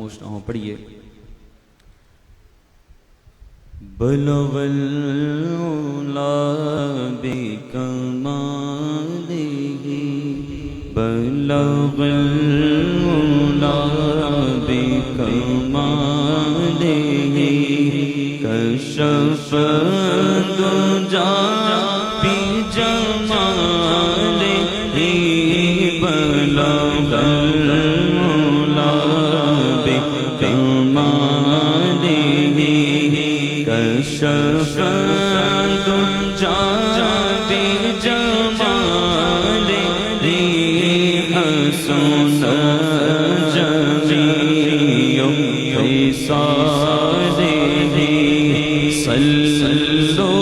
خاموش نہ ہو. پڑھیے. بلغ العلا بکمالہ بلغ العلا بکمالہ کشف الدجی بجمالہ بلغ العلا بکمالہ کشف الدجی بجمالہ حسن جمیع خصالہ صلو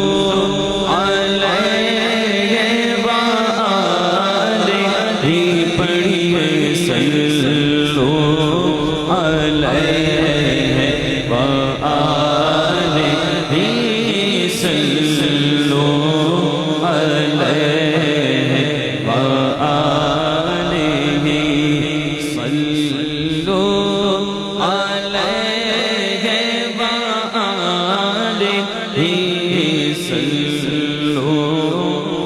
علیہ وآلہ پڑھیے صلو علیہ وآلہ صلو علیہ وآلہ صلو علیہ وآلہ صلو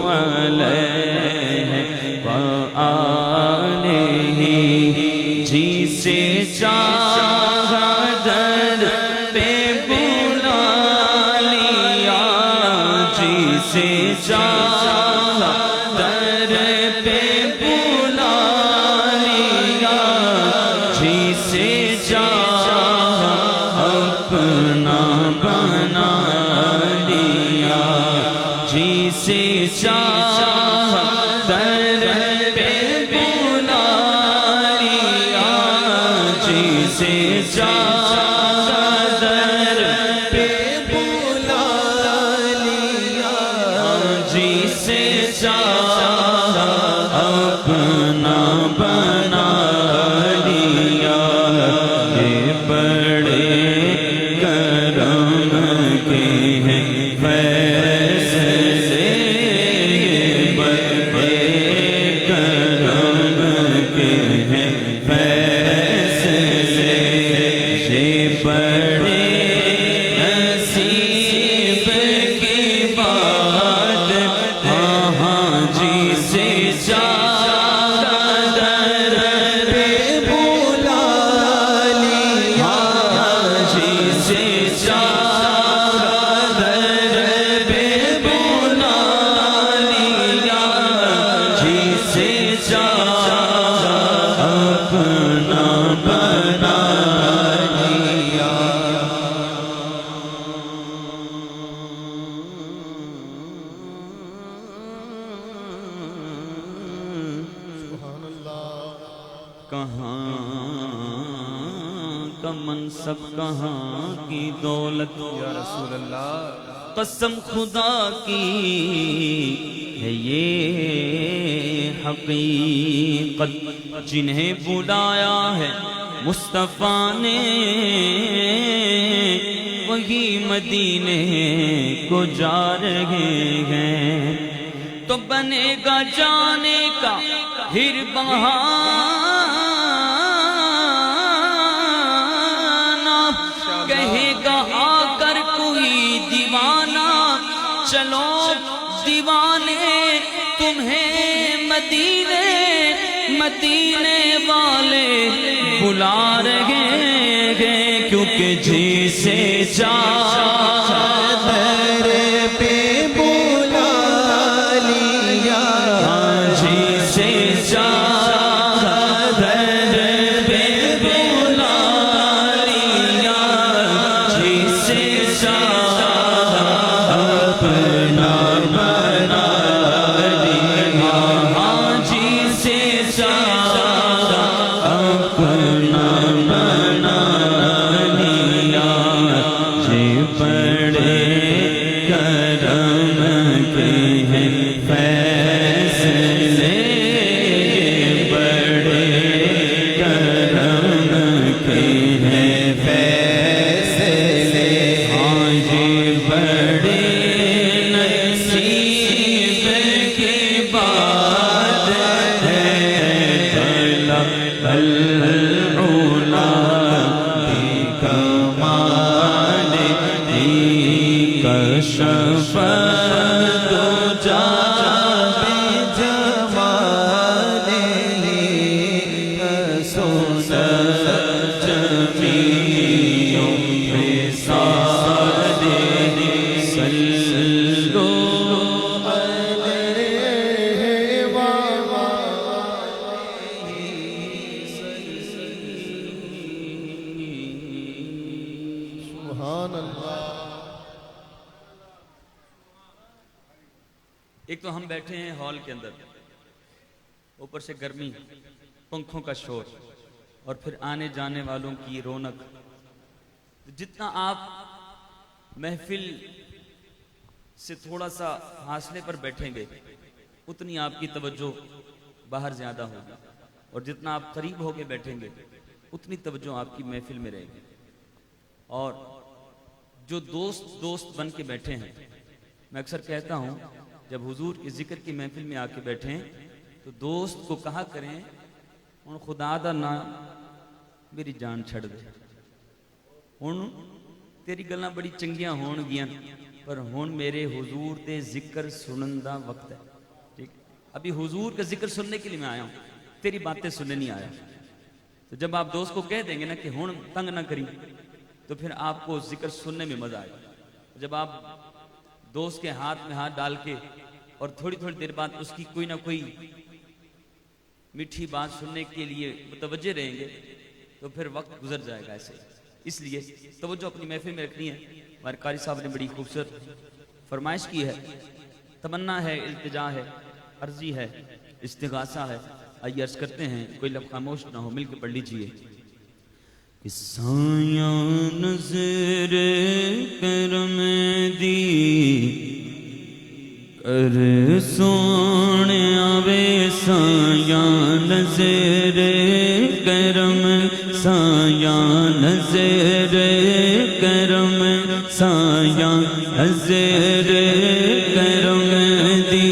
علیہ وآلہ جسے چاہا در پہ بلا لیا جسے چاہا در پہ بلا لیا جسے چاہا اپنا بنا لیا جسے چاہا در پہ بلا لیا جسے چاہا در پہ بلا لیا جسے چاہا اپنا بنا لیا یہ بڑے کرم کے ہیں فیصلے یہ بڑے کرم کے ہیں فیصلے یہ بڑے نصیب کی بات ہاں جسے چاہا در پہ بلا لیا جسے چاہا در پہ بلا لیا جسے چاہا اپنا بنا لیا. سبحان اللہ. کہاں کا منصب کہاں کی دولت یا رسول اللہ. قسم خدا کی ہے یہ حقیقت جنہیں بلایا ہے مصطفیٰ نے وہی مدینے کو جا رہے ہیں تو بنے گا جانے کا پھر بہانہ کہے گا آ کر کوئی دیوانہ چلو دیوانے تمہیں مدینے والے بلا رہے ہیں کیونکہ جسے چاہا در پہ بلا لیا جسے چاہا در پہ بلا لیا جسے چاہا اپنا بنا لیا جسے چاہا اپنا بنا لیا جی بڑے کرم کے ہیں فیصلے بڑے کرم کے ہیں فیصلے ہاں جی بڑے نصیب کی بات ہے بلغ العلا شفاعت جا ایک تو ہم بیٹھے ہیں ہال کے اندر، اوپر سے گرمی، پنکھوں کا شور، اور پھر آنے جانے والوں کی رونق. جتنا آپ محفل سے تھوڑا سا فاصلے پر بیٹھیں گے اتنی آپ کی توجہ باہر زیادہ ہوگی، اور جتنا آپ قریب ہو کے بیٹھیں گے اتنی توجہ آپ کی محفل میں رہے گی. اور جو دوست بن کے بیٹھے ہیں، میں اکثر کہتا ہوں جب حضور کے ذکر کی محفل میں آ کے بیٹھیں تو دوست کو کہا کریں ہن خدا دا نام میری جان چھڑ دے، ہن تیری گلاں بڑی چنگیاں ہون گیاں پر ہن میرے حضور دے ذکر سنن دا وقت ہے. ٹھیک، ابھی حضور کا ذکر سننے کے لیے میں آیا ہوں، تیری باتیں سننے نہیں آیا. تو جب آپ دوست کو کہہ دیں گے نا کہ ہن تنگ نہ کری تو پھر آپ کو ذکر سننے میں مزہ آئے گا. جب آپ دوست کے ہاتھ میں ہاتھ ڈال کے اور تھوڑی دیر بعد اس کی کوئی نہ کوئی میٹھی بات سننے کے لیے متوجہ رہیں گے تو پھر وقت گزر جائے گا ایسے. اس لیے توجہ اپنی محفل میں رکھنی ہے. ہمارے قاری صاحب نے بڑی خوبصورت فرمائش کی ہے، تمنا ہے، التجا ہے، عرضی ہے، استغاثہ ہے. آئیے عرض کرتے ہیں، کوئی لب خاموش نہ ہو، مل کے پڑھ لیجئے. سایہ نظر کرم دی کر سونے آوے، سایہ نظر کرم، سایہ نظر کرم، سایہ نظر کرم دی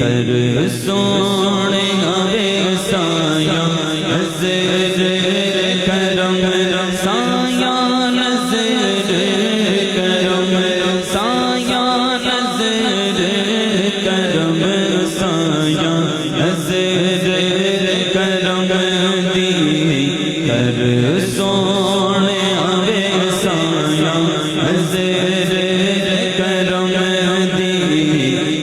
کر سونے آوے، سایہ نظر کرم، سایہ نظر کرم، سایہ نظر کرم، سایہ نظر کرم دی کر سونے آوے، سایہ نظر کرم دی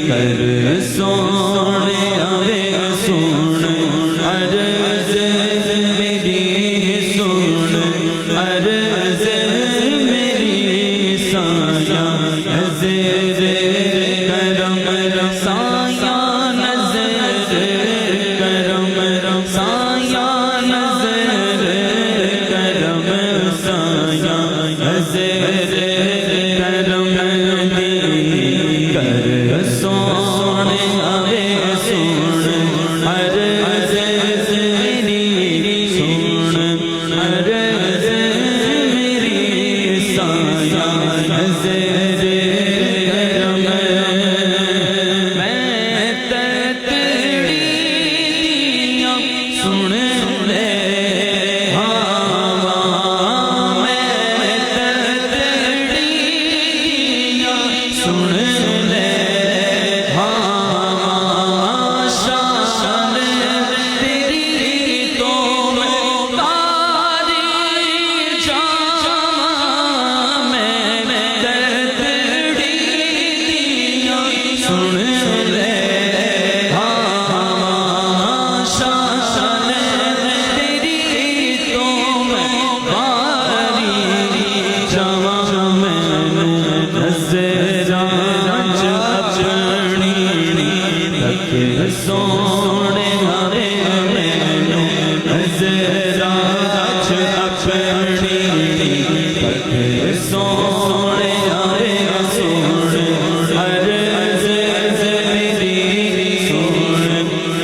کر سونے آوے. سن عرض میری، سن عرض میری، سایہ نظر کرم، سایہ نظر کرم، سایہ نظر کرم، سایہ نظر کرم دی کر سونے آوے. سن عرض میری، سن عرض میری، سایہ نظر کرم. میں تتڑی دیاں سن لے ہوا، میں تتڑی دیاں سن لے ہوا، شان تیری تو تاری جاواں، میں تتڑی دیاں سن لے ہوا، شان تیری تو تاری جاواں. میں نظر اپنی تک سونے آوے، میں نظر اپنی تک سونے آوے. سن عرض میری، سن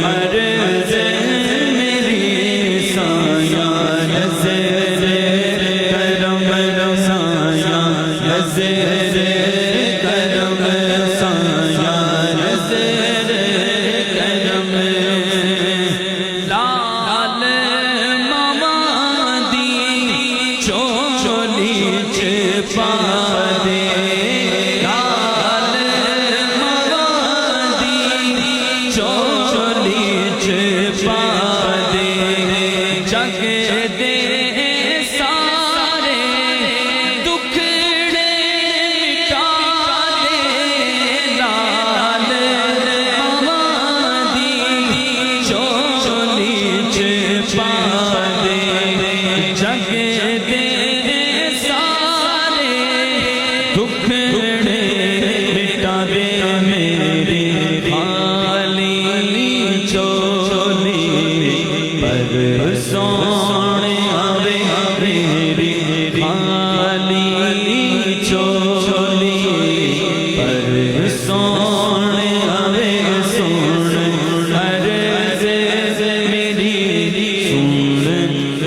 عرض میری، سایہ نظر کرم، سایہ نظر کرم، سایہ نظر کرم. لال ماما دی چولی چ پا دے، دے سارے دکھڑے مٹا دے میرے خالی چولی پر سونے آوے میری خالی چولی پر سونے آوے سن عرض میری سن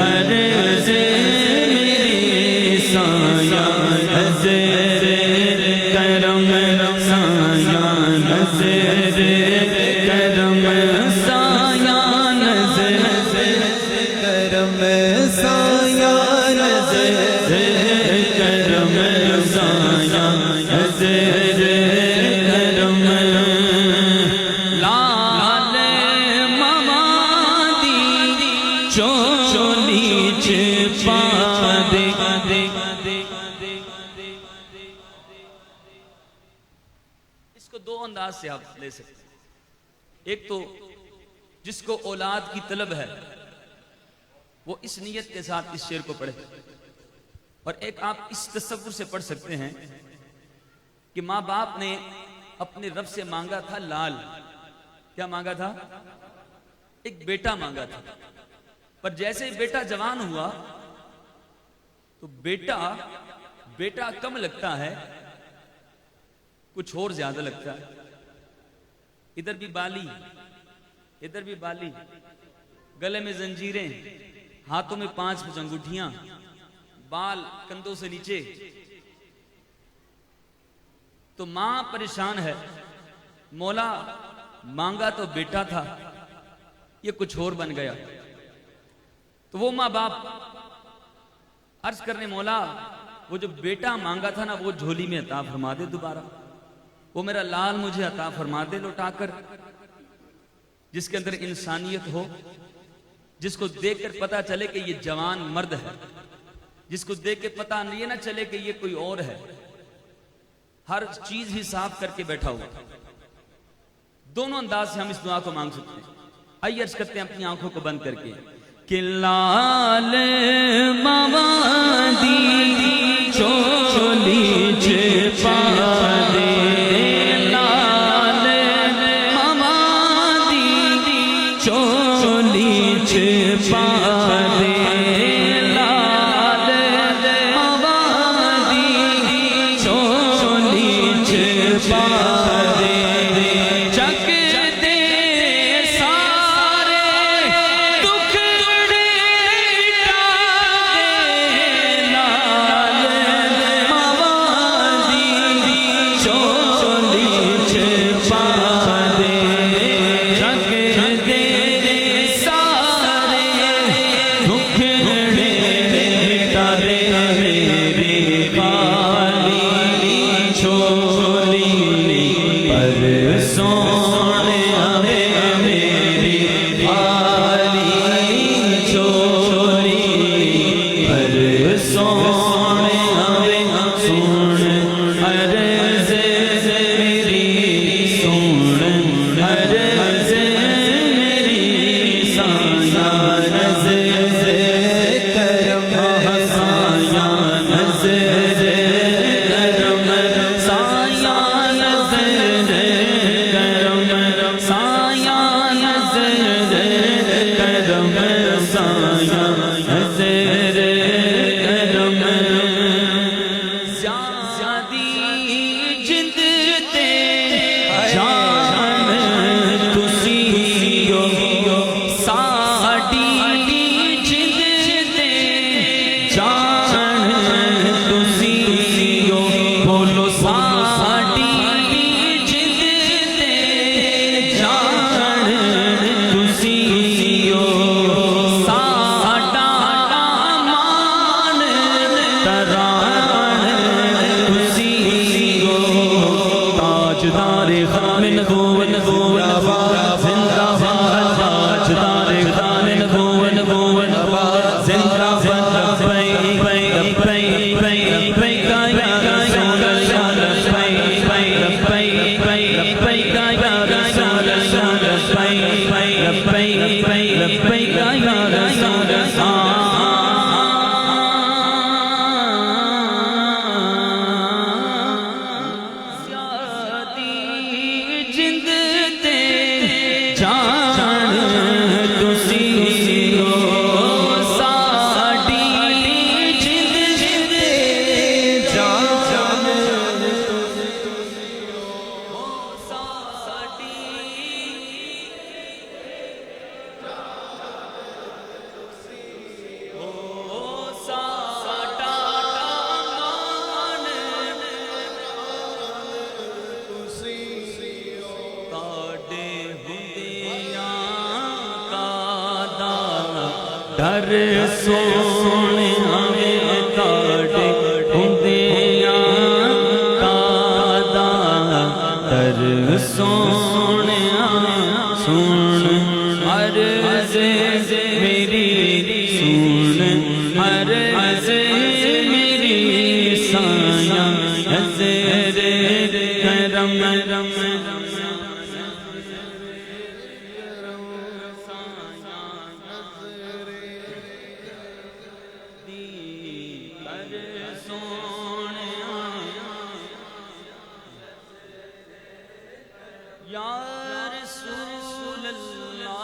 عرض میری سایہ نظر کرم سایہ نظر کرم سایہ نظر کرم سایہ نظر کرم سایہ نظر کرم لال ماما دی چولی چھپا دے اس کو دو انداز سے آپ لے سکتے ہیں. ایک تو جس کو اولاد کی طلب ہے وہ اس نیت کے ساتھ اس شعر کو پڑھے, اور ایک آپ اس تصور سے پڑھ سکتے ہیں کہ ماں باپ نے اپنے رب سے مانگا تھا لال. کیا مانگا تھا؟ ایک بیٹا مانگا تھا. پر جیسے بیٹا جوان ہوا تو بیٹا کم لگتا ہے, کچھ اور زیادہ لگتا ہے. ادھر بھی بالی, ادھر بھی بالی, گلے میں زنجیریں, ہاتھوں میں 5 انگوٹھیاں, بال کندھوں سے نیچے. تو ماں پریشان ہے, مولا مانگا تو بیٹا تھا, یہ کچھ اور بن گیا. تو وہ ماں باپ عرض کرنے, مولا وہ جو بیٹا مانگا تھا نا وہ جھولی میں عطا فرما دے دوبارہ, وہ میرا لال مجھے عطا فرما دے لوٹا کر, جس کے اندر انسانیت ہو, جس کو دیکھ کر پتا چلے کہ یہ جوان مرد ہے, جس کو دیکھ کے پتا یہ نہ چلے کہ یہ کوئی اور ہے, ہر چیز ہی صاف کر کے بیٹھا ہوا. دونوں انداز سے ہم اس دعا کو مانگ سکتے ہیں. آئیے عرض کرتے ہیں اپنی آنکھوں کو بند کر کے کہ لال ماما دی چولی چھپا دے, لال ماما دی چولی چھپا دے, لال ماما دی چولی چھپا دے, چک دے سارے دکھڑے مٹا دے, لال ماما دی چولی چھپا دے, چک دے سارے دکھڑے مٹا دے میری خالی چولی پر سونے آوے میری خالی چولی پر سونے آوے سن عرض میری سن عرض میری سایہ نظر کرم سایہ نظر کرم سایہ نظر کرم سایہ نظر کرم سایہ نظر کرم در سونے ہمیں تاڑے ہوندیاں کادا در سونے سن عرض میری سن عرض میری سایہ نظر کرم یا رسول اللہ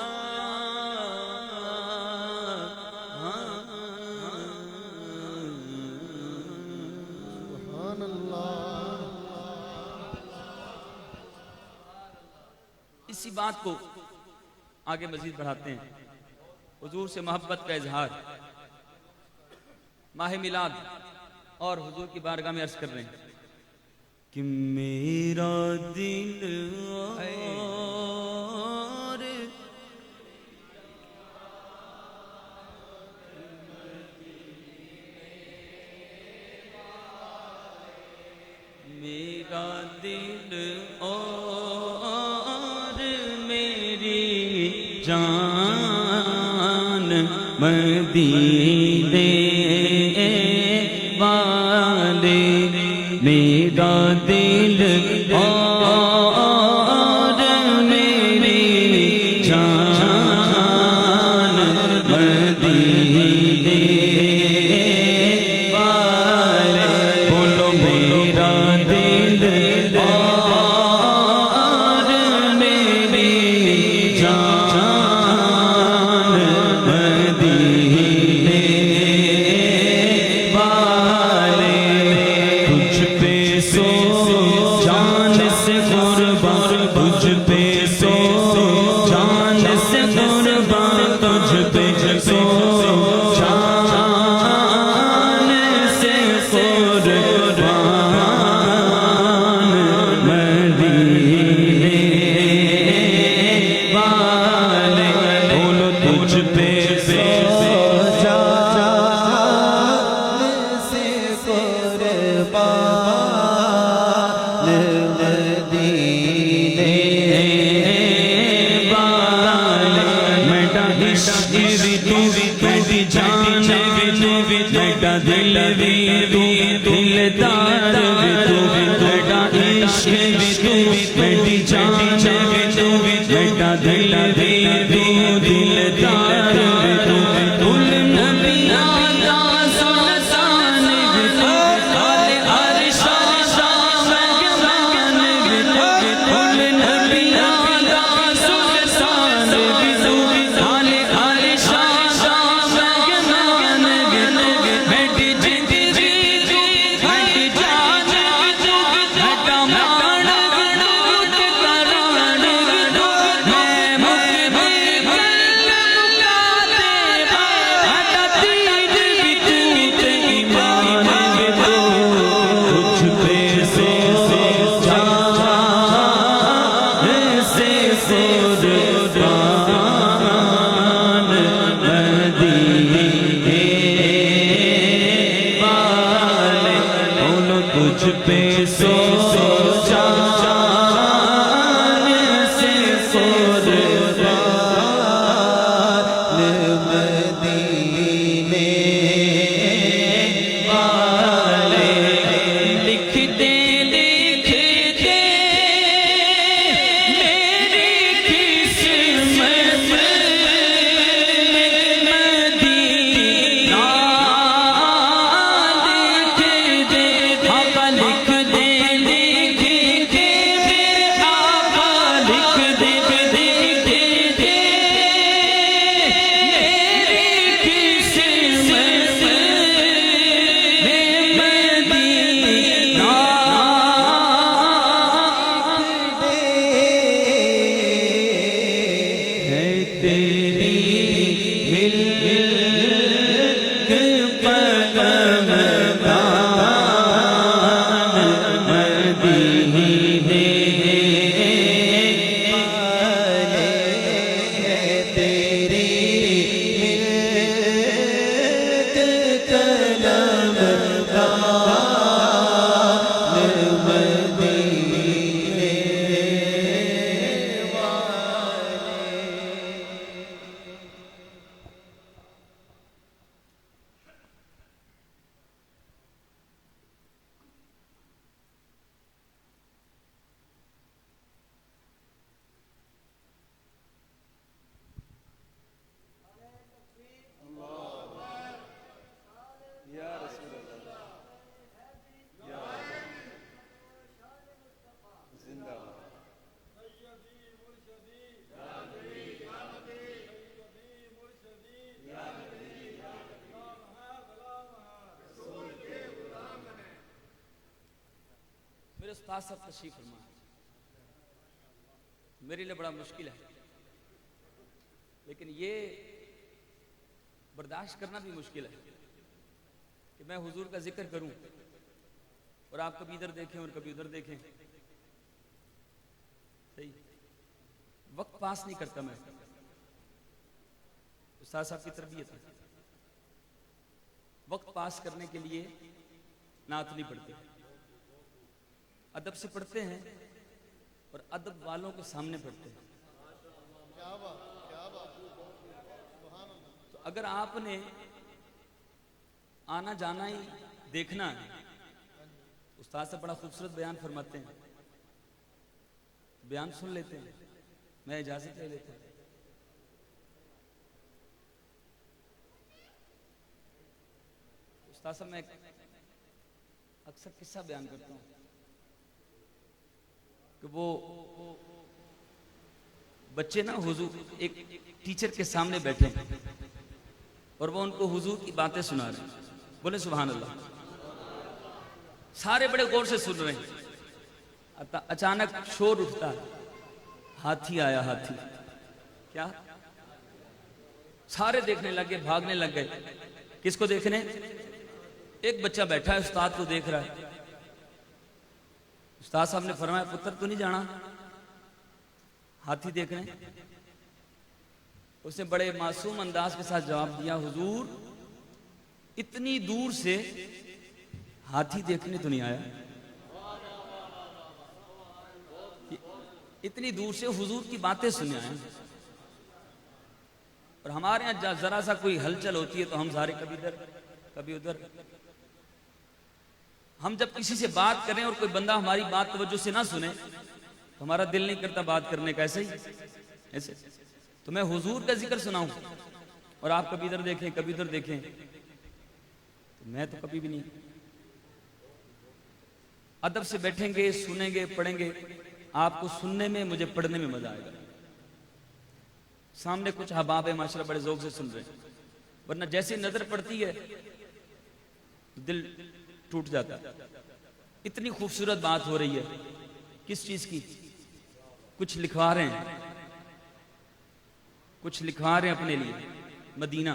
سبحان اللہ. اسی بات کو آگے مزید بڑھاتے ہیں. حضور سے محبت کا اظہار ماہ میلاد اور حضور کی بارگاہ میں عرض کر رہے ہیں کہ میرا دل اور میرا دل اور میری جان مدینے والے میرا دل اور میری جان مدینے والے بولو میرا دل اور میری جان مدینے والے تجھ پہ سو جان سے قربان تجھ پہ سو جان سے قربان تجھ پہ سو جان سے قربان مدینے والے بولو تجھ پہ سو دل بھی دلدار بھی بیٹا عشق بھی تو بیٹی جان بھی تو بیٹا دل بھی دلدار بھی تو کل نبی آدھا سلطان بھی تو کال عرش مگمان بھی تو کل نبی آدھا سلطان بھی تو کال عرش مگمان بھی تو بیٹی جیتی جیتی بیٹی جان بھی تو بیٹا مان گڑوت کران بھی تو میں مقبل مکاتے بیٹا تیج بھی تو ایمان بھی تو کچھ پہ سے جان سے قربان مدینے والے بولو تجھ پہ سو جان سے قربان مدینے والے لکھتے لکھتے میری قسمت مدینہ لکھ دے آقا لکھ دے میرے استاد صاحب تشریف فرما، میرے لیے بڑا مشکل ہے، لیکن یہ برداشت کرنا بھی مشکل ہے کہ میں حضور کا ذکر کروں اور آپ کبھی ادھر دیکھیں اور کبھی ادھر دیکھیں. صحیح وقت پاس نہیں کرتا میں. استاد صاحب کی تربیت ہے، وقت پاس کرنے کے لیے نعت نہیں پڑھتے، ادب سے پڑھتے ہیں اور ادب والوں کے سامنے پڑھتے ہیں. تو اگر آپ نے آنا جانا ہی دیکھنا ہے، استاد سے بڑا خوبصورت بیان فرماتے ہیں، بیان سن لیتے ہیں، میں اجازت لے لیتا ہوں. استاد صاحب میں اکثر قصہ بیان کرتا ہوں کہ وہ بچے نا حضور ایک ٹیچر کے سامنے بیٹھے اور وہ ان کو حضور کی باتیں سنا رہے ہیں. بولے سبحان اللہ. سارے بڑے غور سے سن رہے ہیں. اچانک شور اٹھتا ہے، ہاتھی آیا ہاتھی. کیا؟ سارے دیکھنے لگے، بھاگنے لگ گئے. کس کو دیکھنے؟ ایک بچہ بیٹھا ہے استاد کو دیکھ رہا ہے. استاد صاحب نے فرمایا پتر تو نہیں جانا ہاتھی دیکھنے؟ اس نے بڑے معصوم انداز کے ساتھ جواب دیا، حضور اتنی دور سے ہاتھی دیکھنے تو نہیں آیا، اتنی دور سے حضور کی باتیں سننے آئے. اور ہمارے یہاں ذرا سا کوئی ہلچل ہوتی ہے تو ہم سارے کبھی ادھر کبھی ادھر. ہم جب کسی سے بات کریں اور کوئی بندہ ہماری بات توجہ سے نہ سنے تو ہمارا دل نہیں کرتا بات کرنے کا. ایسے تو میں حضور کا ذکر سناؤں اور آپ کبھی ادھر دیکھیں کبھی ادھر دیکھیں، تو میں تو کبھی بھی نہیں. ادب سے بیٹھیں گے، سنیں گے، پڑھیں گے. آپ کو سننے میں، مجھے پڑھنے میں مزہ آئے گا. سامنے کچھ احباب معاشرہ بڑے ذوق سے سن رہے ہیں، ورنہ جیسے نظر پڑتی ہے دل ٹوٹ جاتا ہے. اتنی خوبصورت بات ہو رہی ہے. کس چیز کی؟ کچھ لکھوا رہے ہیں، کچھ لکھوا رہے ہیں اپنے لیے مدینہ.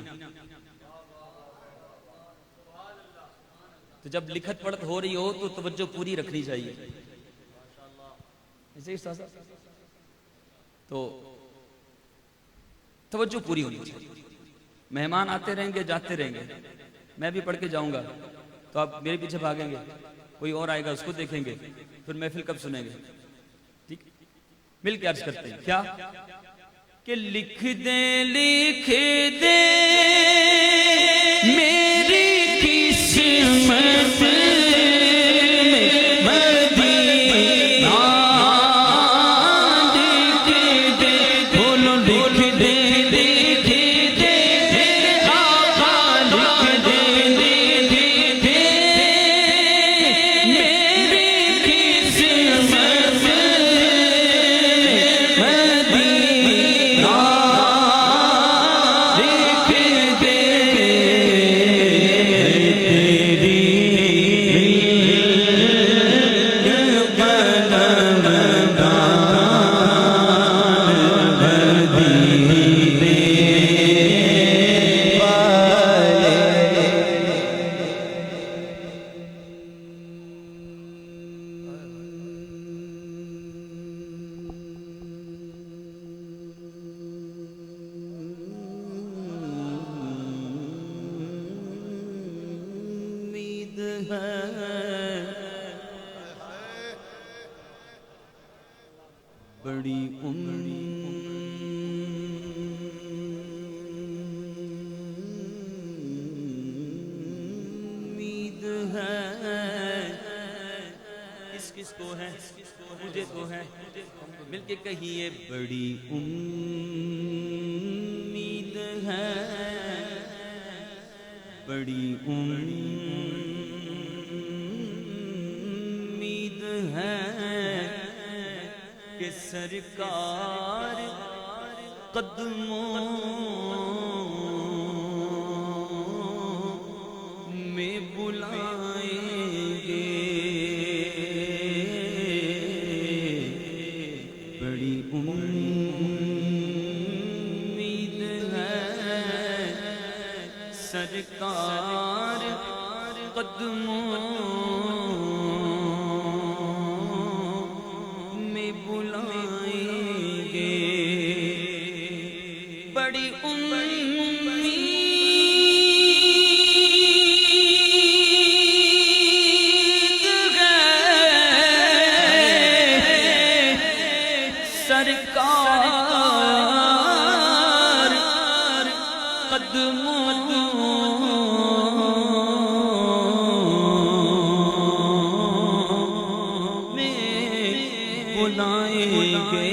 تو جب لکھت پڑھت ہو رہی ہو تو توجہ پوری رکھنی چاہیے. ایسے ہی تو توجہ پوری ہونی چاہیے. مہمان آتے رہیں گے، جاتے رہیں گے. میں بھی پڑھ کے جاؤں گا تو آپ میرے پیچھے بھاگیں گے، کوئی اور آئے گا اس کو دیکھیں گے، پھر محفل کب سنیں گے؟ ٹھیک، مل کے عرض کرتے ہیں. کیا کہ لکھ دیں میری قسمت بڑی امید ہے. کس کو ہے؟ مجھے تو ہے. مل کے کہیے بڑی امید ہے، بڑی امید ہے کہ سرکار قدموں میں بلائیں گے. قدموں میں بلائیں گے بڑی امید ہے سرکار قدموں بلائیں گے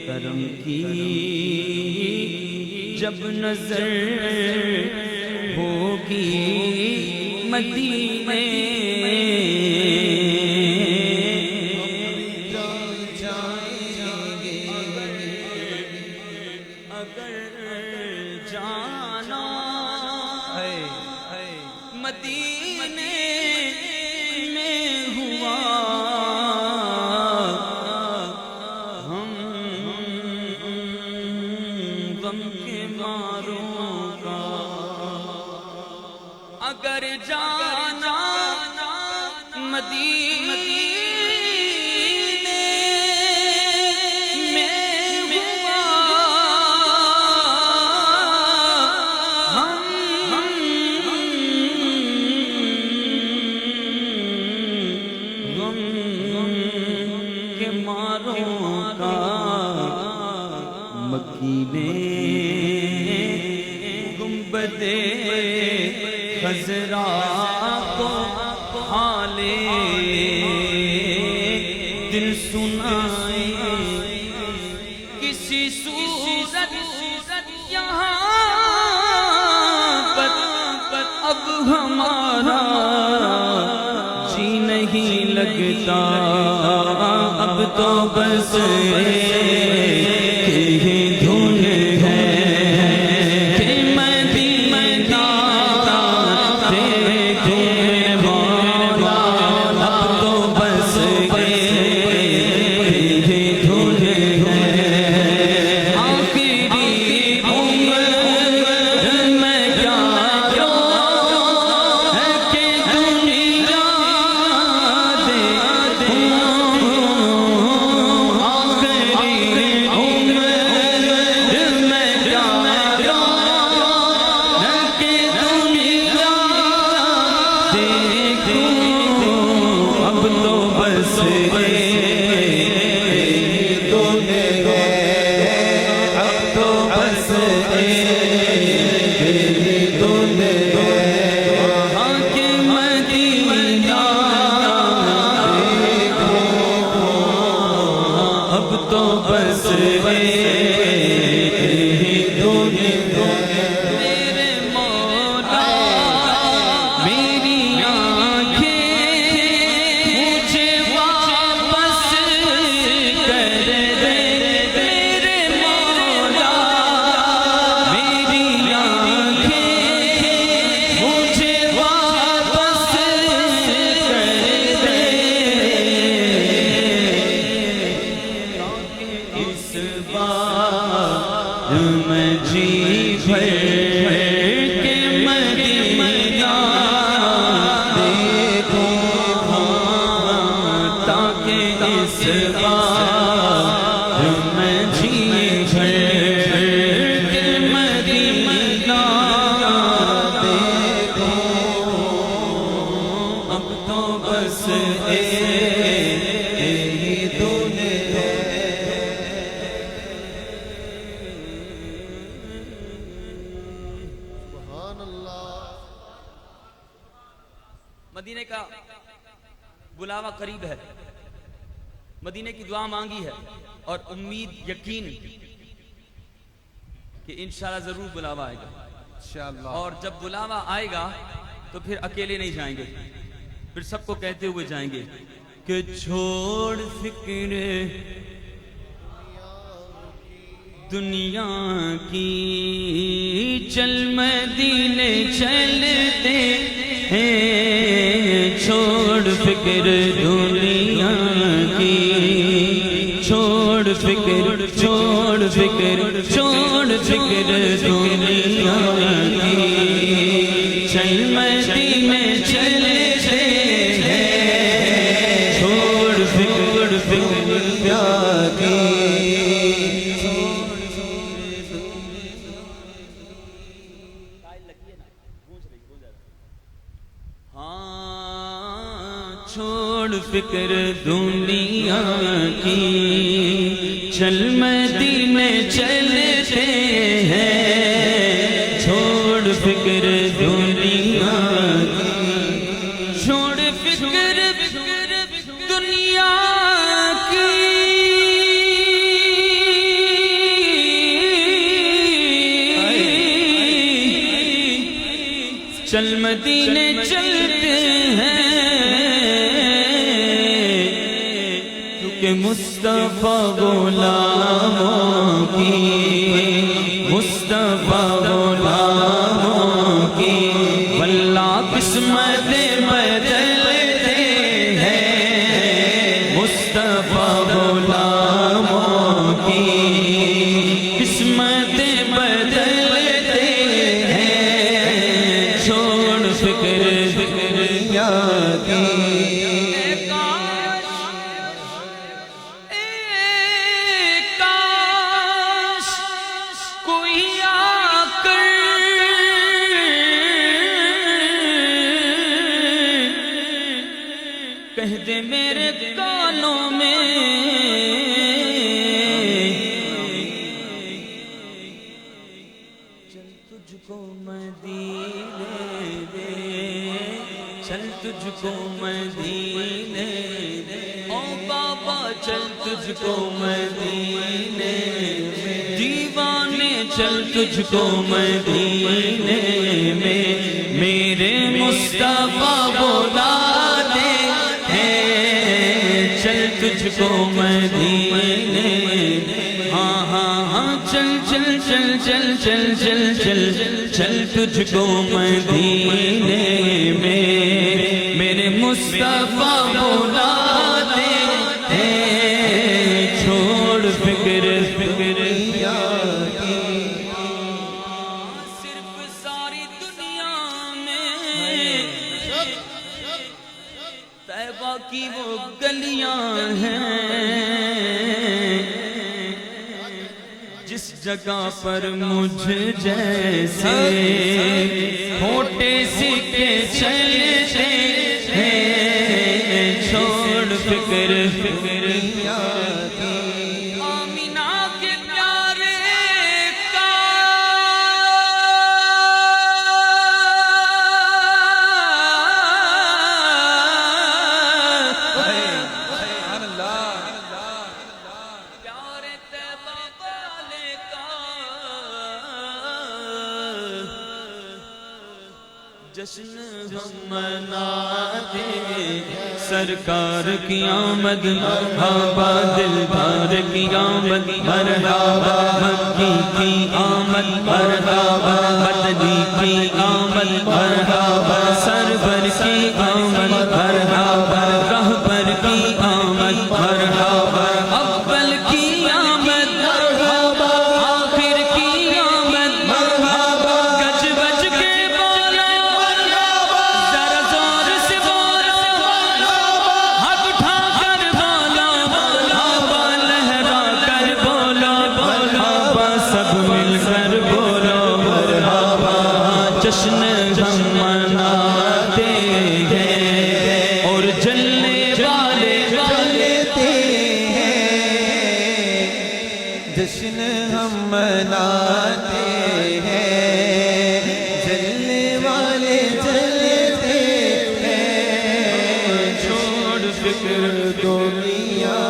کرم کی جب نظر ہوگی مدینے اگر جانا مدینے میں ہوا ہم غم کے ماروں کا اگر جانا مدینے میں ہوا ہم غم کے ماروں کا مکی نے گنبدے خضرا کو حالے دل سنائے کسی صورت یہاں پر اب ہمارا جی نہیں لگتا اب تو بس دھن ہے کہ مدینہ دیکھنے والا اب تو بس دھن ہے آخری عمر میں کیا ہے کہ دنیا اب تو بس اب تو بس حاکم مدینہ اب تو بس میرے مولا میری آنکھیں مجھے واپس کر دے میرے مولا میری آنکھیں مجھے واپس کر دے اس بار میں جی بھر کے مدینہ تاکہ اس بار میں جی بھر کے مدینہ اب تو بس مدینے کا بلاوا قریب ہے مدینے کی دعا مانگی ہے اور امید یقین کہ انشاءاللہ ضرور بلاوا آئے گا انشاءاللہ اور جب بلاوا آئے گا تو پھر اکیلے نہیں جائیں گے پھر سب کو کہتے ہوئے جائیں گے کہ چھوڑ فکر دنیا کی چل مدینے چلتے ہیں چھوڑ فکر دنیا کی چھوڑ فکر چھوڑ فکر چھوڑ فکر دنیا کی چل مدینے چلتے ہیں چھوڑ فکر پیار کی چھوڑ فکر دنیا کی چل مدینے چلتے ہیں چھوڑ فکر دنیا کی چھوڑ فکر دنیا کی چل مدینے چلتے ہیں کہ مصطفیٰ غلاموں کی مصطفیٰ غلاموں کی واللہ قسمت بدلتے ہیں مصطفیٰ غلاموں کی قسمت بدلتے ہیں چھوڑ فکر دنیا کی کہہ دے میرے کانوں میں چل تجھ کو مدینے دے چل تجھ کو مدینے دے او بابا چل تجھ کو مدینے دیوانے چل تجھ کو مدینے میں میرے مصطفیٰ بلاتے چل تجھ کو مدینے ہاں ہاں ہاں چل چل چل چل چل چل چل چل تجھ کو مدینے میں میرے مصطفیٰ بلاتے ہیں چھوڑ فکر دنیا کی صرف ساری دنیا میں طیبہ کی وہ گلیاں ہیں جس جگہ پر مجھ جیسے کھوٹے سکے چلتے ہیں چھوڑ فکر دنیا کی آمینہ کے پیارے کا جشن ہم مناتے سرکار کی آمد مرحبا دلدار کی آمد مرحبا مکی کی آمد مرحبا مدنی کی آمد مرحبا سرور کی آمد مرحبا رہبر کی آمد مرحبا اول کی آمد مرحبا آخر کی آمد مرحبا گج بج کے جشن ہم مناتے ہیں اور جلنے والے جلتے ہیں جشن ہم مناتے ہیں جلنے والے جلتے ہیں چھوڑ فکر دنیا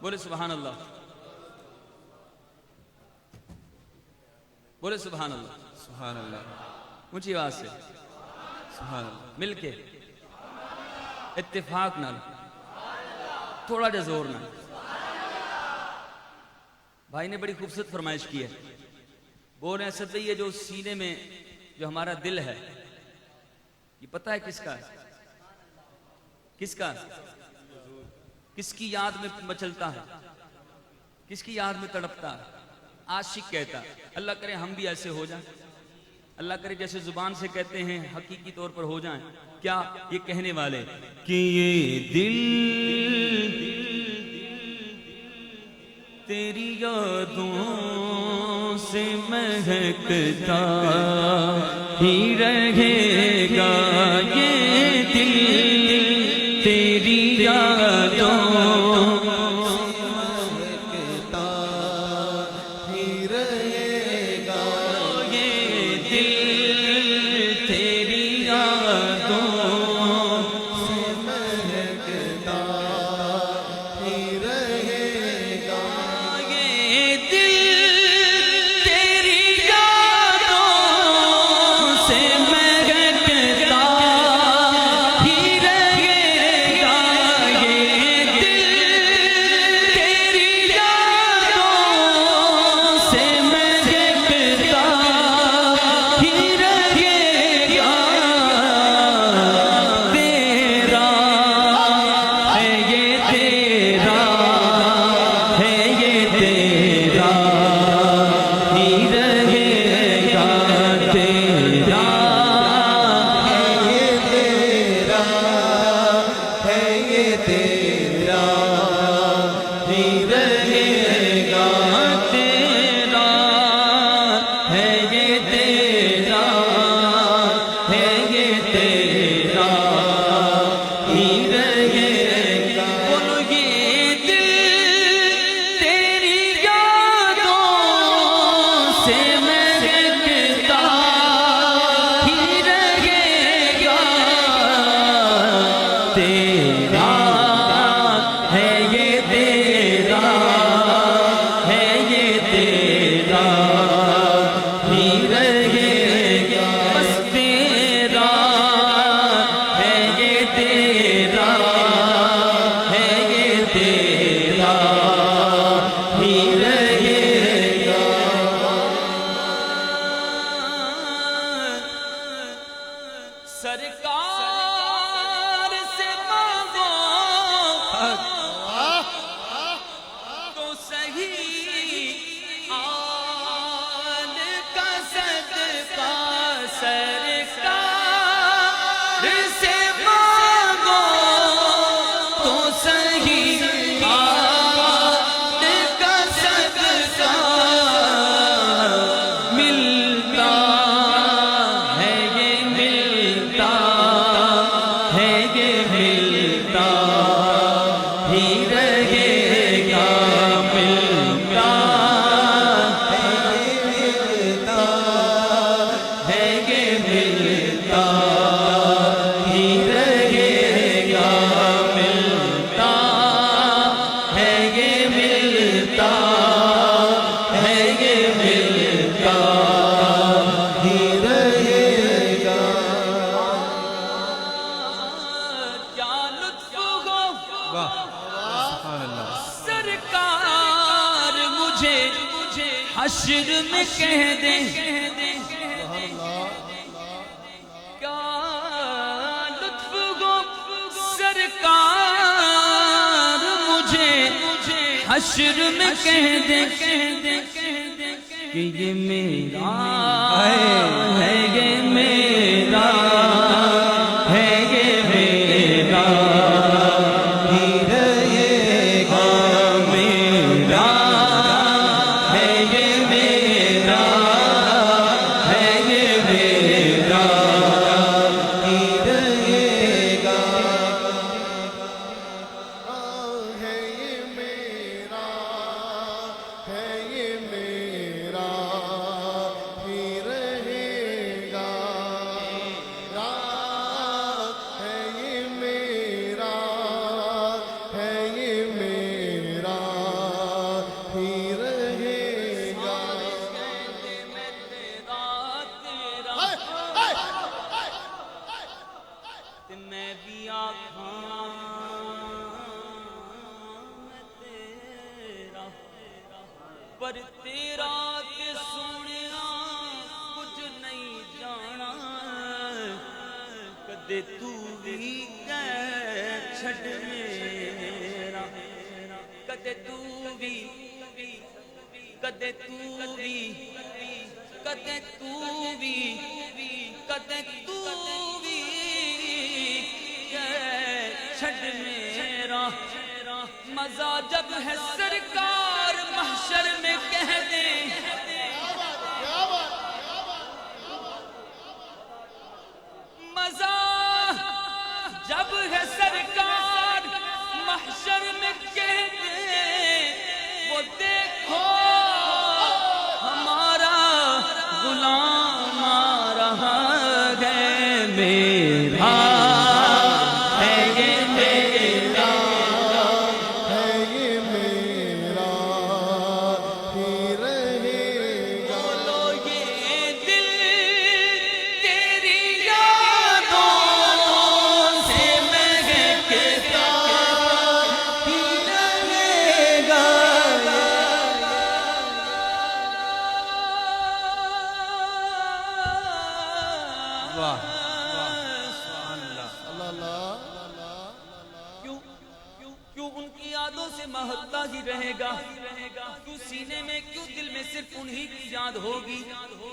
بولے سبحان اللہ بولے سبحان اللہ سبحان اللہ اونچی آواز سے سبحان اللہ مل کے اتفاق نال تھوڑا جا زور نال بھائی نے بڑی خوبصورت فرمائش کی ہے بول رہے ہیں سب یہ جو سینے میں جو ہمارا دل ہے یہ پتہ ہے کس کا ہے کس کا؟ کس کی یاد میں مچلتا ہے؟ کس کی یاد میں تڑپتا ہے؟ عاشق کہتا ہے۔ اللہ کرے ہم بھی ایسے ہو جائیں، اللہ کرے جیسے زبان سے کہتے ہیں حقیقی طور پر ہو جائیں۔ کیا یہ کہنے والے کہ یہ دل تیری یادوں سے مہکتا ہی رہے گا، یہ دل تیری یادوں مہکتا ہی رہے گا، یہ دل تیری یادوں سے مہکتا ہی رہے گا، یہ دل تیری یادوں سے مہکتا ہی رہے گا، یہ دل تیری یادوں سے مہکتا ہی رہے گا، تیرا ہے یہ تیرا ہے یہ تیرا ہی رہے گا، تیرا یہ تیرا ہے، یہ تیرا ہی رہے گا، تیرا ہے یہ تیرا ہے یہ تیرا ہی رہے گا، بولو یہ دل تیری یادوں سے مہکتا ہی رہے گا، تیرا ہے یہ تیرا ہے یہ تیرا ہی رہے گا، بس تیرا ہے یہ تیرا ہے یہ تیرا ہی رہے گا، سرکار سے مانگو تو صحیح آل کا صدقہ، سرکار سے مانگو تو صحیح آل کا صدقہ، ملتا ہے یہ ملتا ہے یہ ملتا ہی رہے گا، ملتا ہے یہ ملتا ہی رہے گا، ملتا ہے یہ ملتا ہے یہ ملتا ہی رہے گا، کیا لطف ہو سبحان اللہ، سرکار مجھے حشر میں کہہ دیں، کیا لطف ہو سرکار مجھے حشر میں کہہ دیں کہ یہ میرا ہے یہ میرا ہے یہ میرا ہی رہے گا، میرا ہے یہ میرا ہے یہ میرا ہی رہے گا، ہے یہ میرا، ہے یہ میرا ہی رہے گا، ہے یہ میرا، ہے یہ میرا ہی رہے گا، میں بھی آکھاں تیرا، پر تیرا کہ سنیا کچھ نہیں جانا، کدے تو بھی کہہ چھڑ میرا کدے تو بھی کدے تو بھی کدے تو بھی کدے تو بھی چھڑ میرا مزہ جب ہے سرکار محشر میں کہہ دیں مزہ جب ہے سرکار محشر میں کہہ دیں وہ دیکھو ہمارا غلام آ رہا ہے میرا ہے یہ میرا ہے یہ میرا ہی رہے گا بولو یہ دل تیری یادوں سے مہکتا ہی رہے گا واہ سبحان اللہ کیوں ان کی یادوں سے مہکتا ہی رہے گا کیوں سینے میں کیوں دل میں صرف انہی کی یاد ہوگی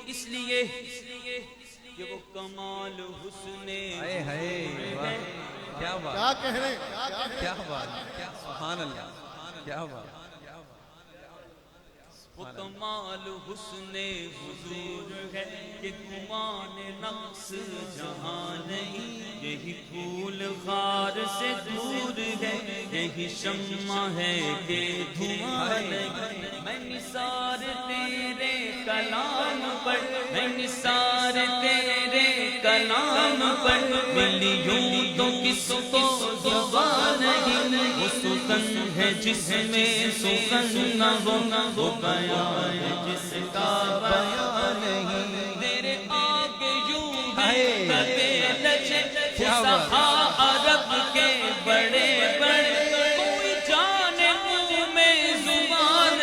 اس لیے کہ وہ کمال حسن ہائے ہائے واہ کیا بات کیا کہہ رہے ہیں کیا بات کیا سبحان اللہ کیا بات وہ کمال حسن حضور ہے کہ گمان نقص جہاں نہیں یہی پھول خار سے دور ہے یہی شمع ہے کہ دھواں نہیں میں نثار تیرے کلام پر میں نثار تیرے کلام پر ملی یوں تو کس کو زبان نہیں وہ سخن ہے جس میں سخن نہ وہ بیان ہے جس کا بیان نہیں تیرے آگے یوں بھی کبے لچے فصحا عرب کے بڑے بڑے کوئی جانے منہ میں زبان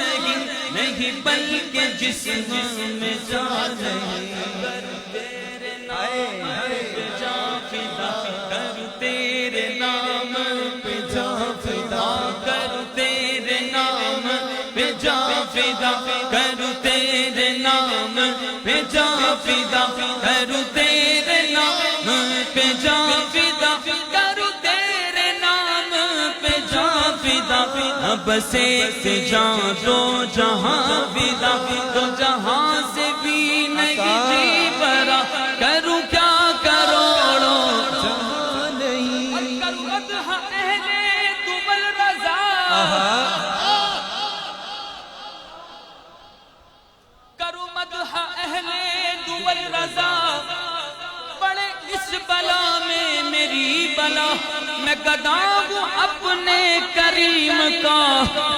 نہیں بلکہ جسم میں جان نہیں کر تیرے نام پہ جا فدا کر تیرے نام پہ جا فدا کر تیرے نام پہ جا فدا کر تیرے نام پہ جا فدا کر تیرے نام پہ جا فدا کر تیرے نام پہ جا فدا بس ایک جان دو جہاں فدا دو جہاں سے بھی نہیں جی برا کروں کیا کروڑوں کروں اضحیٰ اہل دبل رضا کروں مدح اہل دبل رضا پڑے اس بلا میں میری بلا میں گدا ہوں اپنے کریم کا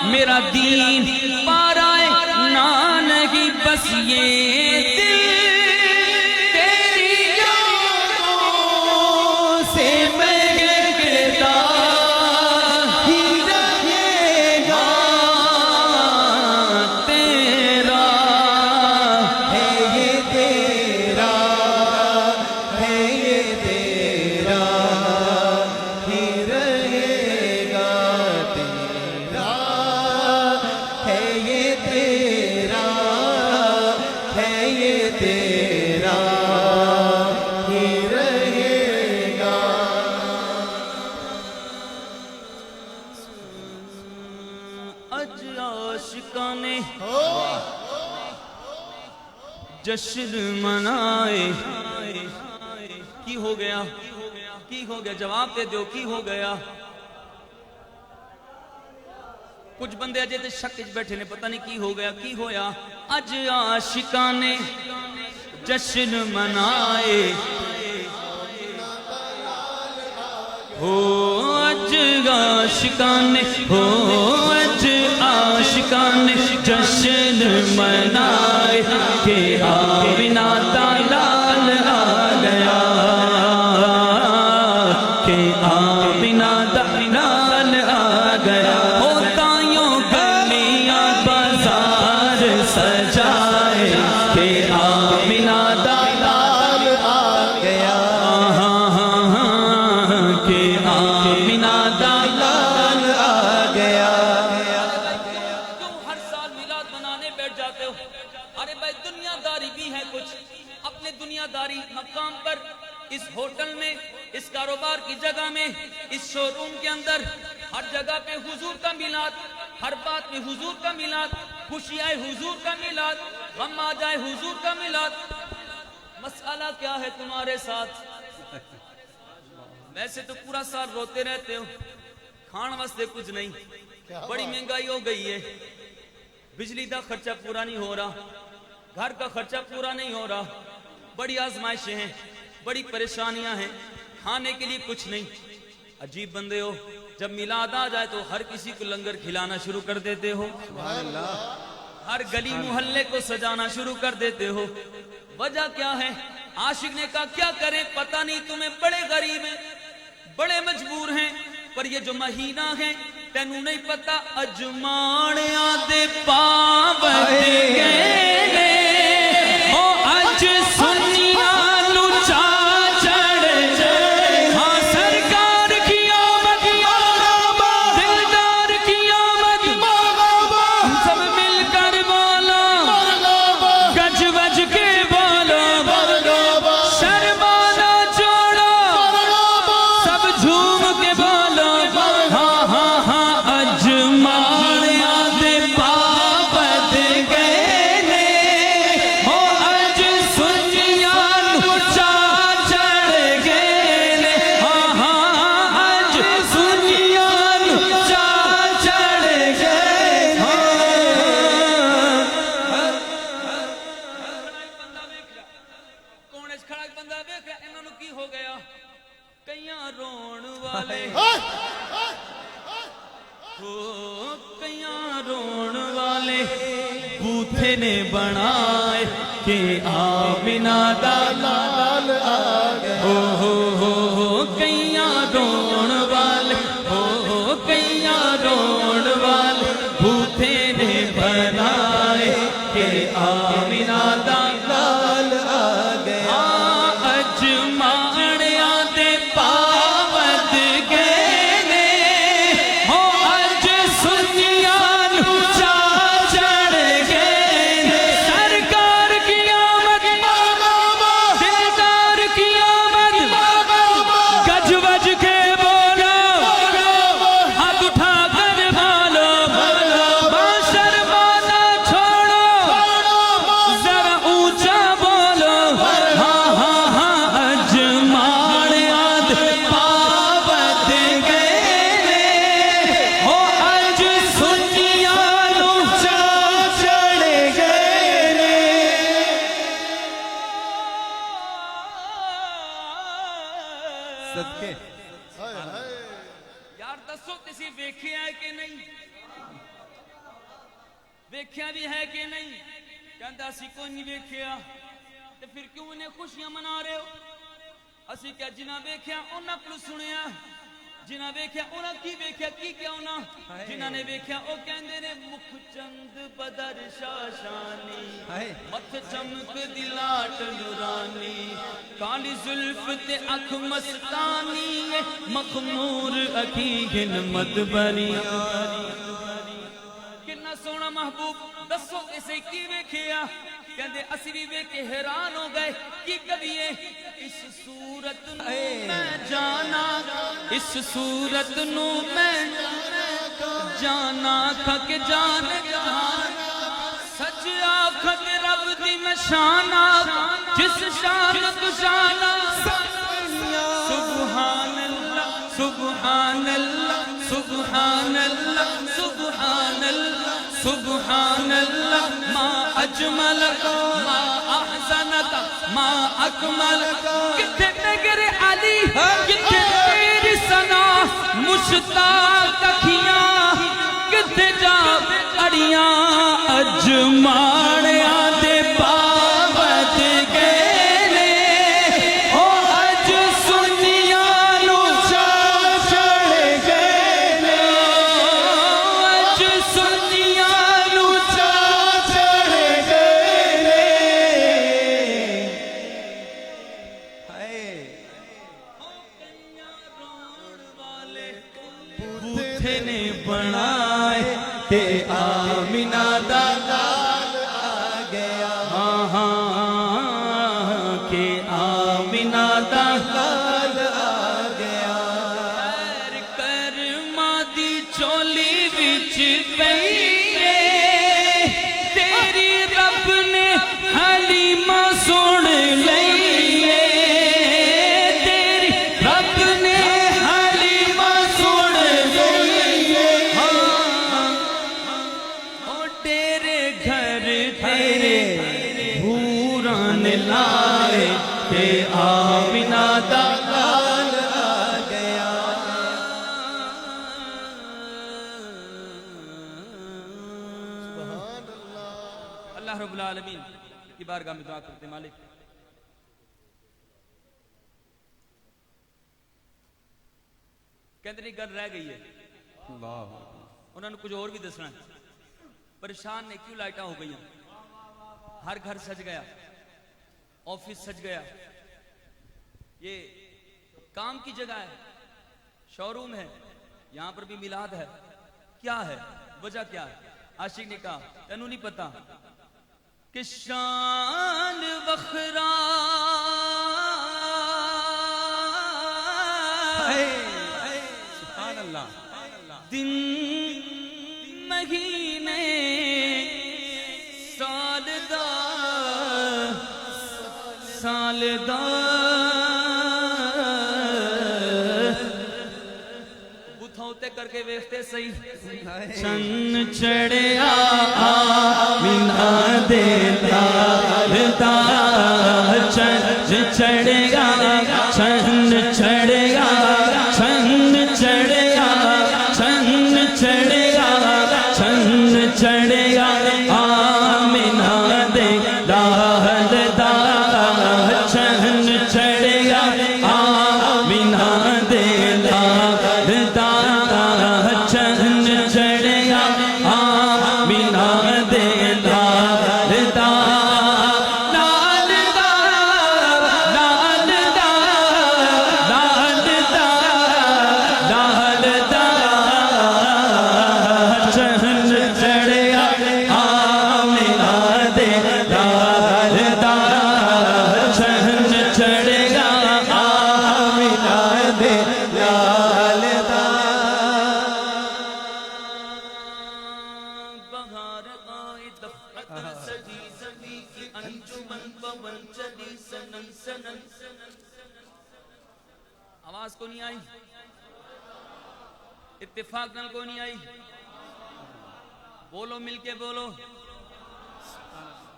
میرا دین پارائے نہ نہیں بس یہ دل تیری یادوں سے مہکتا ہی رہے گا تیرا ہے یہ تیرا ہے یہ تیرا ہی رہے گا تیرا ہے یہ تیرا ہے یہ تیرا ہی رہے گا اج عاشقان جشن منائے کی ہو گیا کی ہو گیا جواب دے دو کی ہو گیا کچھ بندے اجے تے شک وچ بیٹھے نے پتہ نہیں کی ہو گیا کی ہویا اج عاشقان جشن منائے ہو اج عاشقان ہو اج عاشقان جشن منائے کہ آمینہ دا لال آ گیا کہ آمینہ دا لال آ گیا ہوتا یوں گلیاں بازار سجائے کہ آمینہ دا لال آ گیا کہ آمینہ دا اس ہوٹل میں، اس کاروبار کی جگہ میں، اس شو روم کے اندر، ہر جگہ پہ حضور کا میلاد، ہر بات میں حضور کا میلاد، خوشی آئے حضور کا میلاد، غم آ جائے حضور کا میلاد. مسئلہ کیا ہے تمہارے ساتھ؟ ویسے تو پورا سال روتے رہتے ہو، کھان واسطے کچھ نہیں، بڑی مہنگائی ہو گئی ہے، بجلی کا خرچہ پورا نہیں ہو رہا، گھر کا خرچہ پورا نہیں ہو رہا، بڑی آزمائشیں ہیں، بڑی پریشانیاں ہیں، کھانے کے لیے کچھ نہیں. عجیب بندے ہو، جب میلاد آ جائے تو ہر کسی کو لنگر کھلانا شروع کر دیتے ہو، ہر گلی محلے کو سجانا شروع کر دیتے ہو. وجہ کیا ہے؟ عاشق نے کہا کیا کریں، پتہ نہیں، تمہیں بڑے غریب ہیں، بڑے مجبور ہیں، پر یہ جو مہینہ ہے تینوں نہیں پتا، اجماڑیاں دے پابند گئے او اج سنیاں نو چا چڑھ جائے. ہاں سرکار کی آمد، دلدار کی آمد، سب مل کر بولو گج وج کے بولو، شرمانا چھوڑو سب جھوم کے بولو. ہاں ہاں ہاں اجماڑیاں دے پابند گئے نے ہو اج سنیاں نو چا چڑھ گئے نے. ہاں ہاں اج سنیاں نو چا چڑھ گئے نے. کون اس کھڑا بندہ دیکھ رہا، انہوں نے کی ہو گیا؟ کئیاں رون والے کئیاں رون والے بوتھے نے بنائے کہ آمینہ دا لال آگئے. ہو کئیاں رون والے، ہو کئیاں رون والے بوتھے نے بنائے کہ آمینہ دا لال آگئے. اجماڑیاں دے پابند گئے نے ہو اج سنیاں نو چا چڑھ گئے نے. سرکار کی آمد، دلدار کی آمد، گج وج کے بولو، ہاتھ اٹھا کر بولو، شرمانا چھوڑو ذرا اونچا بولو. ہاں ہاں ہاں اجماڑیاں دے پابند گئے نے ہو اج سنیاں نو چا چڑھ گئے نے. صدقے یار دسو کسی ویکھیا ہے کہ نہیں؟ ویکھیا بھی ہے کہ نہیں؟ کہندا اسی کوئی نہیں ویکھیا، تے پھر کیوں انہیں خوشیاں منا رہے ہو؟ اسی کیا جنہ ویکھیا انہاں کو سنیا، جنہ ویکھیا انہاں کی ویکھیا کی کیا انہاں؟ جنہ نے ویکھیا او کہندے نے مکھ چند بدر شاشانی، متھ چمک دی لاٹ نورانی، کالی زلف تے اکھ مستانی، مخمور اکھیں مدبریاں. کتنا سونا محبوب، دسو اسے کی ویکھیا؟ کہندے اسی بھی ویکھ کے حیران ہو گئے. کی کبھی اس صورت نو میں جانا، اس صورت نو میں جانا کھک جان سچ آکھت رب دی میں شانا، جس شان تو شانا. سبحان اللہ سبحان اللہ سبحان اللہ سبحان اللہ سبحان اللہ. ما اجملک ما احسنک ما اکملک. کتھے نگر علی، کتھے تیری ثنا مشتاق اکھیاں، کتھے جا اڑیاں اجماڑیاں دے پابند گئے نے ہو اج سنیاں نو چا چڑھ گئے نے. اج سنیاں نو چا چڑھ گئے نے. بوتھے نے بنائے کہ آمینہ دا لال آ گیا. ہاں ہاں کہ آمینہ دا چولی وچ پئیے تیری رب نے حلیمہ سن لئیے تیری رب نے حلیمہ سن لئیے او تیرے گھر تیرے بھوران لائے کہ آمینہ دا لال آ گیا سبحان اللہ اللہ رب العالمین کی بارگاہ میں دعا کرتے ہیں مالک کہتے نہیں گل رہ گئی ہے اللہ انہوں نے کچھ اور بھی دسنا ہے پریشان نے کیوں لائٹاں ہو گئی ہیں ہر گھر سج گیا آفس سج گیا یہ کام کی جگہ ہے شو روم ہے یہاں پر بھی میلاد ہے کیا ہے وجہ کیا ہے عاشق نے کہا تینوں نہیں پتا کہ شان وخرا سبحان اللہ دن مہینے سال دا بتھوتے کر کے ویختے صحیح چن چڑھیا آمینہ دے لال دا چن چڑھیا چن چڑھیا چن چڑھیا چن چڑھیا چن چڑھیا آمینہ دے لال دا چن چڑھیا آمینہ دے لال دا چن چڑھیا آمینہ دے لال دا لال دا لال دا لال دا لال دا چن چڑھیا آمینہ دے لال دا چن چڑھیا آمینہ دے لال دا بہار آئی دفعت سجی زمین کی انجمن پون چلی سنن سنن آواز کو نہیں آئی اتفاق نال کو نہیں آئی بولو مل کے بولو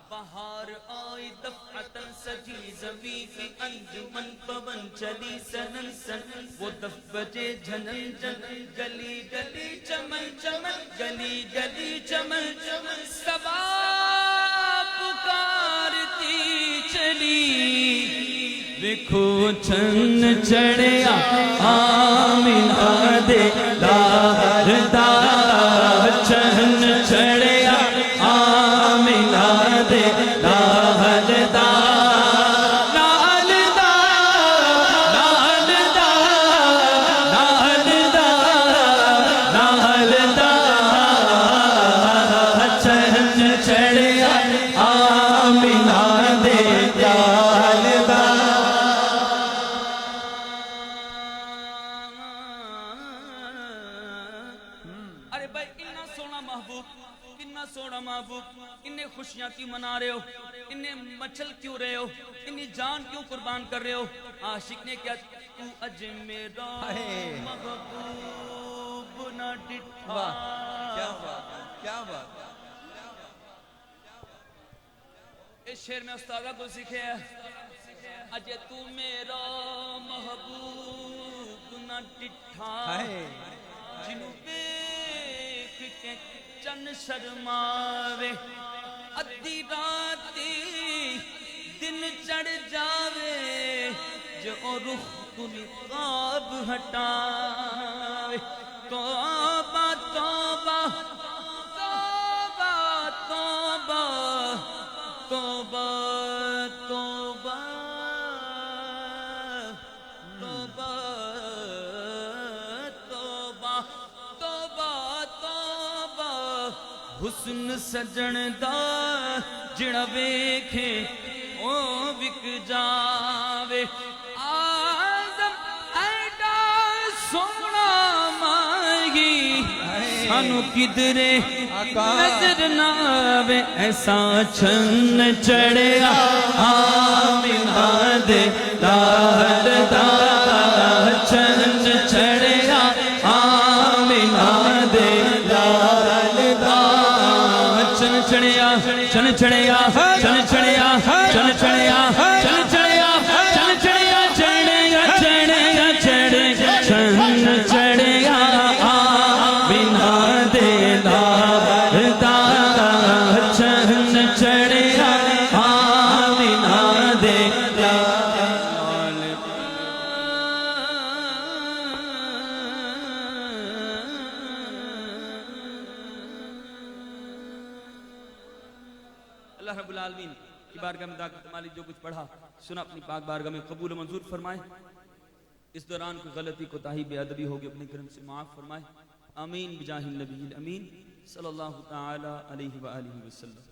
بہار آئی دفعت سجی زمین کی انجمن پون چلی سنن سنن وہ دف بجے جھنن جھنن گلی گلی چمن چمن گلی گلی چمن چمن صبا پکارتی چلی دیکھو چن چڑھیا آمینہ دے لال دا چن چڑھیا آمینہ دے لال دا لال دا لال دا لال دا لال دا چن چڑھیا آمینہ دے لال دا ارے بھائی اتنا سونا محبوب کتنا سونا محبوب انہیں خوشیاں کیوں منا رہے ہو انہیں مچل کیوں رہے ہو انہیں جان کیوں قربان کر رہے ہو عاشق نے کیا تو اج میرا محبوب نہ ڈٹھا واہ کیا بات کیا بات اس شعر میں استادہ کو سیکھے ہے اج تو میرا محبوب نہ ڈٹھا جنوں دیکھ کے چن شرماوے ادھی راتی دن چڑھ جاوے جو رخ تو نقاب ہٹاوے توبہ توبہ توبہ توبہ توبہ توبہ توبہ توبہ توبہ توبہ حسن سجن دا جڑا ویکھے او وک جاوے آزم ایڈا سونا ماہی سانو کدرے نظر نہ آوے ایسا چھن چڑھیا آمینہ دے لال دا چھن چڑھیا آمینہ دے لال دا چھن چڑھیا چھن چڑھیا چھن چڑھیا چھن چڑھیا چھن چڑھیا چھن چڑھیا چڑھیا چڑھیا چڑھیا چھن چڑھیا آمینہ دے لال دا چھن چڑھیا آمینہ دے لال اللہ رب العالمین کی بارگاہ میں دعا تمالی جو کچھ پڑھا سنا اپنی پاک بارگاہ میں قبول و منظور فرمائے. اس دوران کوئی غلطی کوتاہی بے ادبی ہوگی اپنے کرم سے معاف فرمائے. آمین بجاہ النبی الامین صلی اللہ تعالی علیہ وآلہ وسلم.